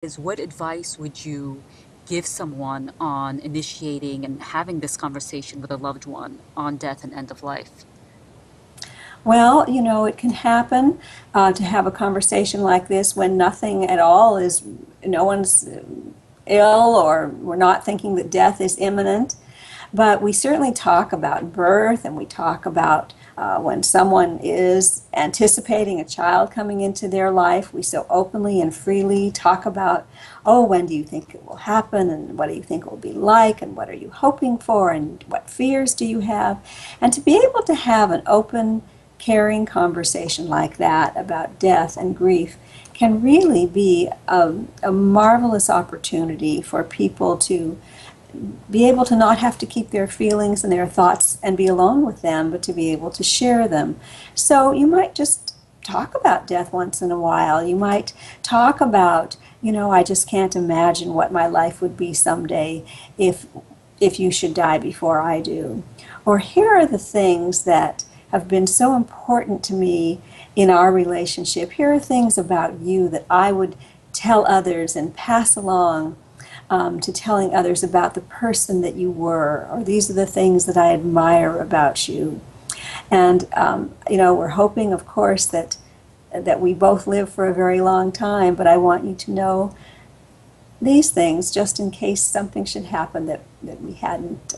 is what advice would you give someone on initiating and having this conversation with a loved one on death and end of life? Well, it can happen to have a conversation like this when nothing at all is, no one's ill, or we're not thinking that death is imminent. But we certainly talk about birth, and we talk about when someone is anticipating a child coming into their life. We so openly and freely talk about, oh, when do you think it will happen, and what do you think it will be like, and what are you hoping for, and what fears do you have? And to be able to have an open, caring conversation like that about death and grief can really be a marvelous opportunity for people to be able to not have to keep their feelings and their thoughts and be alone with them, but to be able to share them. So you might just talk about death once in a while. You might talk about, I just can't imagine what my life would be someday if you should die before I do. Or here are the things that have been so important to me in our relationship. Here are things about you that I would tell others and pass along to telling others about the person that you were, or these are the things that I admire about you. And, we're hoping, of course, that we both live for a very long time, but I want you to know these things just in case something should happen that we hadn't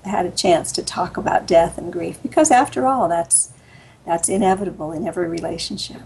had a chance to talk about death and grief, because after all, that's inevitable in every relationship.